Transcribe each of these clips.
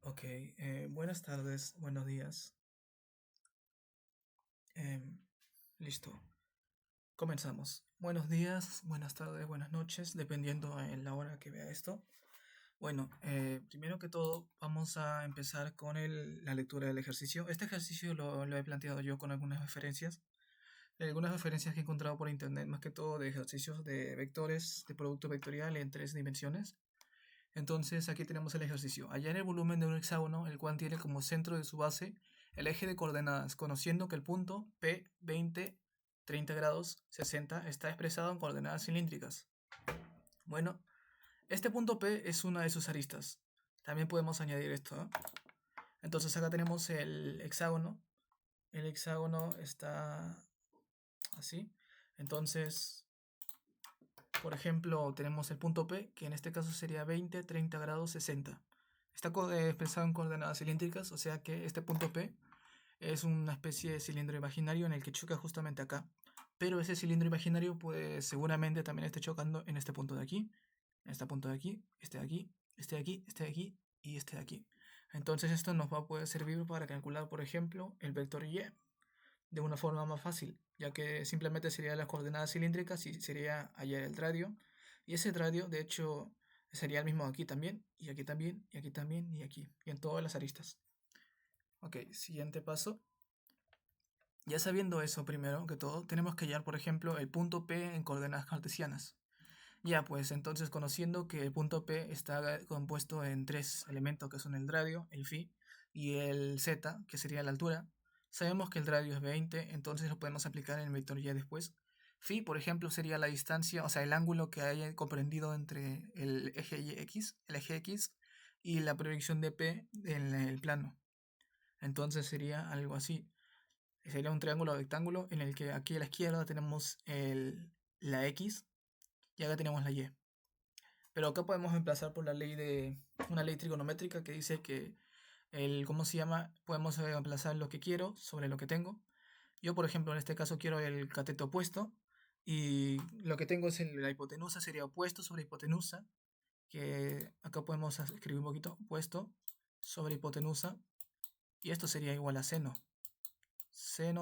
Ok, buenas tardes, buenos días. Em, Listo, comenzamos. Buenos días, buenas tardes, buenas noches, dependiendo en la hora que vea esto. Bueno, primero que todo, vamos a empezar con la lectura del ejercicio. Este ejercicio lo he planteado yo con algunas referencias que he encontrado por internet, más que todo de ejercicios de vectores, de producto vectorial en tres dimensiones. Entonces aquí tenemos el ejercicio. Hallar el volumen de un hexágono, el cual tiene como centro de su base el eje de coordenadas, conociendo que el punto P 20, 30 grados, 60 está expresado en coordenadas cilíndricas. Bueno, este punto P es una de sus aristas. También podemos añadir esto, ¿eh? Entonces acá tenemos el hexágono. El hexágono está así. Entonces, por ejemplo, tenemos el punto P, que en este caso sería 20, 30 grados, 60. Está expresado en coordenadas cilíndricas, o sea que este punto P es una especie de cilindro imaginario en el que choca justamente acá. Pero ese cilindro imaginario pues seguramente también esté chocando en este punto de aquí, en este punto de aquí, este de aquí, este de aquí, este de aquí y este de aquí. Entonces esto nos va a poder servir para calcular, por ejemplo, el vector y de una forma más fácil, ya que simplemente sería las coordenadas cilíndricas y sería hallar el radio. Y ese radio, de hecho, sería el mismo aquí también, y aquí también, y aquí también, y aquí, y en todas las aristas. Ok, siguiente paso. Ya sabiendo eso, primero que todo, tenemos que hallar, por ejemplo, el punto P en coordenadas cartesianas. Ya, pues entonces conociendo que el punto P está compuesto en tres elementos que son el radio, el phi y el z, que sería la altura, sabemos que el radio es 20, entonces lo podemos aplicar en el vector y después. Phi, por ejemplo, sería la distancia, o sea, el ángulo que haya comprendido entre el eje X y la proyección de P en el plano. Entonces sería algo así. Sería un triángulo rectángulo en el que aquí a la izquierda tenemos la X y acá tenemos la Y. Pero acá podemos reemplazar por una ley trigonométrica que dice que ¿cómo se llama? Podemos reemplazar lo que quiero sobre lo que tengo. Yo, por ejemplo, en este caso quiero el cateto opuesto y lo que tengo es la hipotenusa, sería opuesto sobre hipotenusa, que acá podemos escribir un poquito, opuesto sobre hipotenusa, y esto sería igual a seno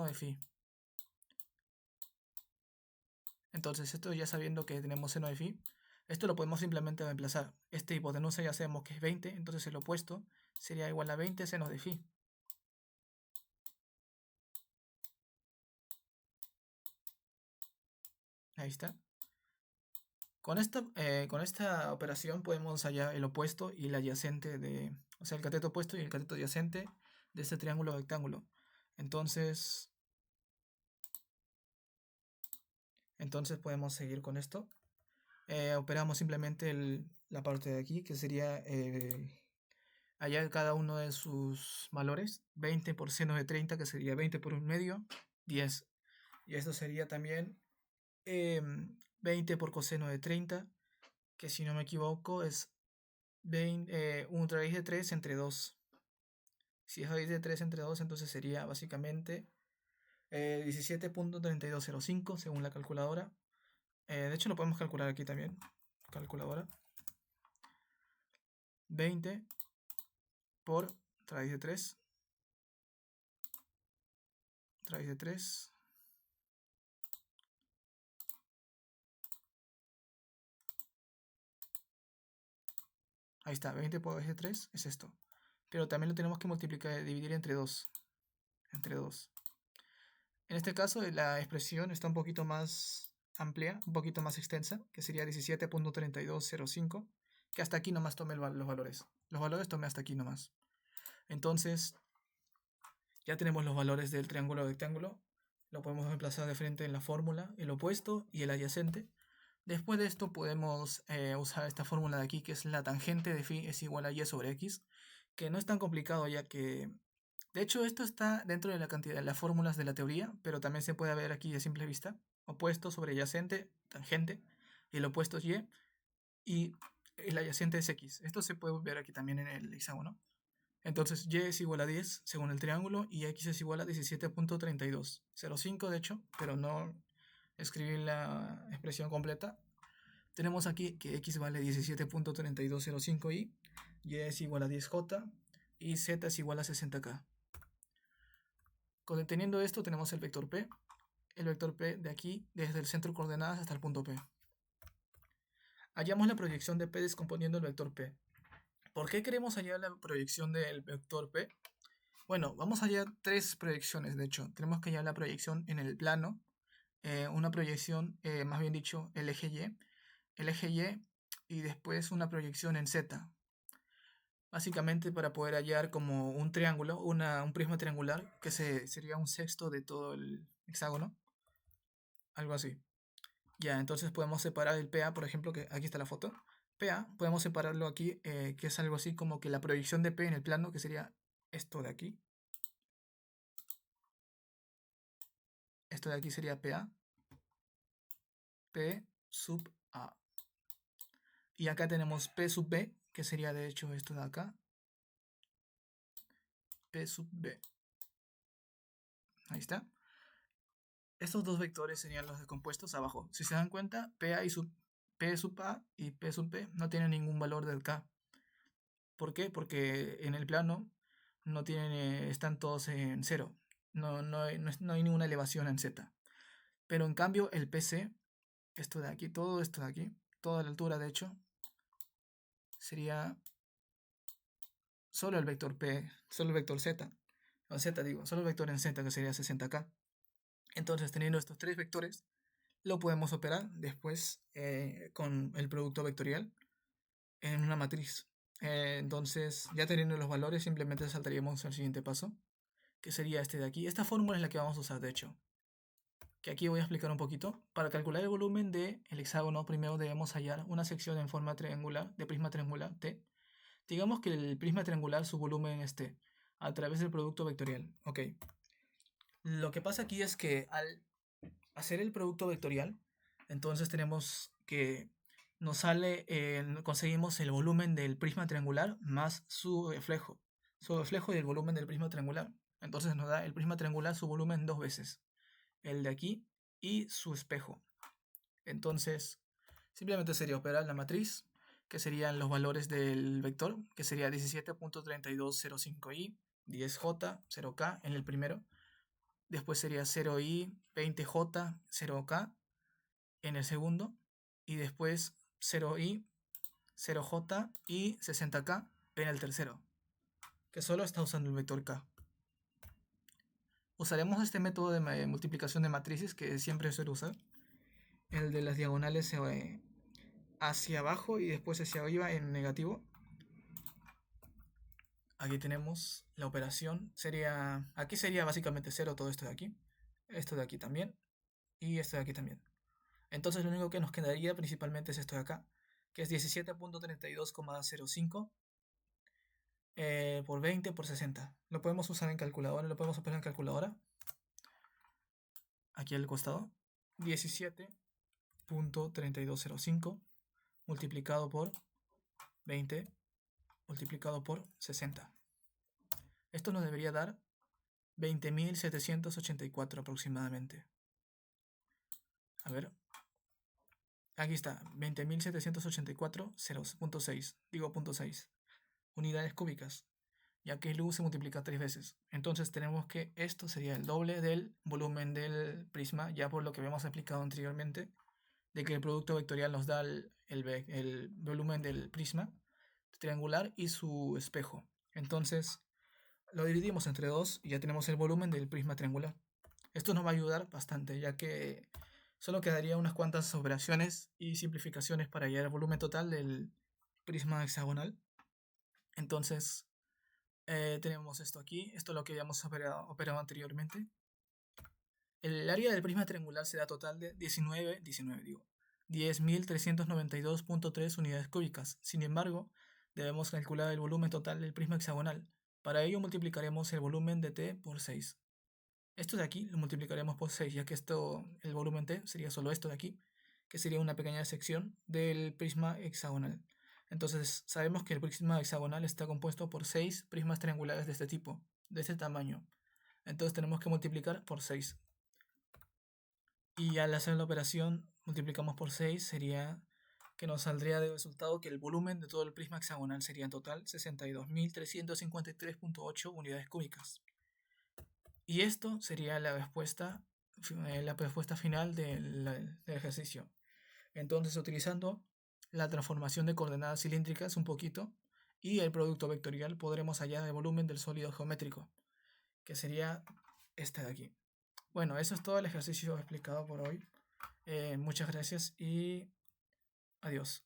de phi. Entonces, esto ya sabiendo que tenemos seno de phi, esto lo podemos simplemente reemplazar. Este hipotenusa ya sabemos que es 20, entonces el opuesto sería igual a 20 seno de phi. Ahí está. Con esta operación podemos hallar el opuesto y el adyacente o sea, el cateto opuesto y el cateto adyacente de este triángulo rectángulo. Entonces, entonces podemos seguir con esto. Operamos simplemente la parte de aquí, que sería hallar cada uno de sus valores. 20 por seno de 30, que sería 20 por un medio, 10. Y esto sería también 20 por coseno de 30, que si no me equivoco es 1 raíz de 3 entre 2. Si es raíz de 3 entre 2, entonces sería básicamente 17.3205 según la calculadora. De hecho, lo podemos calcular aquí también. Calculadora. 20 por raíz de 3. Raíz de 3. Ahí está, 20 por raíz de 3 es esto. Pero también lo tenemos que multiplicar, dividir entre 2. Entre 2. En este caso, la expresión está un poquito más amplia, un poquito más extensa, que sería 17.3205, que hasta aquí nomás tome los valores. Los valores tomé hasta aquí nomás. Entonces, ya tenemos los valores del triángulo rectángulo. Lo podemos reemplazar de frente en la fórmula, el opuesto y el adyacente. Después de esto podemos usar esta fórmula de aquí, que es la tangente de phi es igual a y sobre x, que no es tan complicado ya que... De hecho, esto está dentro de la cantidad de las fórmulas de la teoría, pero también se puede ver aquí a simple vista. Opuesto sobre adyacente, tangente, y el opuesto es y el adyacente es x. Esto se puede ver aquí también en el hexágono. Entonces y es igual a 10 según el triángulo y x es igual a 17.3205 de hecho, pero no escribí la expresión completa. Tenemos aquí que x vale 17.3205 y es igual a 10j y z es igual a 60k. Teniendo esto tenemos el vector P de aquí, desde el centro de coordenadas hasta el punto P. Hallamos la proyección de P descomponiendo el vector P. ¿Por qué queremos hallar la proyección del vector P? Bueno, vamos a hallar tres proyecciones, de hecho. Tenemos que hallar la proyección en el plano, una proyección, más bien dicho, el eje Y, y después una proyección en Z. Básicamente para poder hallar como un triángulo, un prisma triangular, que sería un sexto de todo el hexágono. Algo así. Ya, entonces podemos separar el PA, por ejemplo, que aquí está la foto. PA, podemos separarlo aquí, que es algo así como que la proyección de P en el plano, que sería esto de aquí. Esto de aquí sería PA. P sub A. Y acá tenemos P sub B, que sería de hecho esto de acá. P sub B. Ahí está. Estos dos vectores serían los descompuestos abajo. Si se dan cuenta, P sub A y P sub B no tienen ningún valor del K. ¿Por qué? Porque en el plano no tienen, están todos en cero. No hay ninguna elevación en Z. Pero en cambio el PC, esto de aquí, todo esto de aquí, toda la altura de hecho, sería solo el vector P, solo el vector Z. O Z digo, solo el vector en Z que sería 60k. Entonces teniendo estos tres vectores, lo podemos operar después con el producto vectorial en una matriz. Entonces, ya teniendo los valores, simplemente saltaríamos al siguiente paso, que sería este de aquí. Esta fórmula es la que vamos a usar, de hecho. Que aquí voy a explicar un poquito. Para calcular el volumen del hexágono, primero debemos hallar una sección en forma triangular, de prisma triangular T. Digamos que el prisma triangular, su volumen es T, a través del producto vectorial. Ok. Lo que pasa aquí es que al hacer el producto vectorial, entonces tenemos que nos sale, conseguimos el volumen del prisma triangular más su reflejo y el volumen del prisma triangular. Entonces nos da el prisma triangular su volumen dos veces, el de aquí y su espejo. Entonces simplemente sería operar la matriz, que serían los valores del vector, que sería 17.3205i, 10j, 0k en el primero. Después sería 0i, 20j, 0k en el segundo. Y después 0i, 0j y 60k en el tercero, que solo está usando el vector k. Usaremos este método de multiplicación de matrices que siempre suelo usar, el de las diagonales hacia abajo y después hacia arriba en negativo. Aquí tenemos la operación, aquí sería básicamente 0 todo esto de aquí, esto de aquí también y esto de aquí también. Entonces lo único que nos quedaría principalmente es esto de acá, que es 17.32,05 por 20 por 60. Lo podemos usar en calculadora, lo podemos operar en calculadora. Aquí al costado, 17.3205 multiplicado por 20 multiplicado por 60. Esto nos debería dar 20.784 aproximadamente. A ver. Aquí está, 20.784, 0.6, digo 0.6 unidades cúbicas, ya que luz se multiplica 3 veces. Entonces tenemos que esto sería el doble del volumen del prisma, ya por lo que habíamos explicado anteriormente, de que el producto vectorial nos da el volumen del prisma triangular y su espejo. Entonces lo dividimos entre 2 y ya tenemos el volumen del prisma triangular. Esto nos va a ayudar bastante, ya que solo quedaría unas cuantas operaciones y simplificaciones para hallar el volumen total del prisma hexagonal. Entonces, tenemos esto aquí. Esto es lo que habíamos operado anteriormente. El área del prisma triangular será total de 10.392.3 unidades cúbicas. Sin embargo, debemos calcular el volumen total del prisma hexagonal. Para ello multiplicaremos el volumen de T por 6. Esto de aquí lo multiplicaremos por 6, ya que el volumen T sería solo esto de aquí, que sería una pequeña sección del prisma hexagonal. Entonces sabemos que el prisma hexagonal está compuesto por 6 prismas triangulares de este tipo, de este tamaño. Entonces tenemos que multiplicar por 6. Y al hacer la operación multiplicamos por 6 sería que nos saldría de resultado que el volumen de todo el prisma hexagonal sería en total 62.353.8 unidades cúbicas. Y esto sería la respuesta final del ejercicio. Entonces, utilizando la transformación de coordenadas cilíndricas un poquito y el producto vectorial, podremos hallar el volumen del sólido geométrico, que sería este de aquí. Bueno, eso es todo el ejercicio explicado por hoy. Muchas gracias y adiós.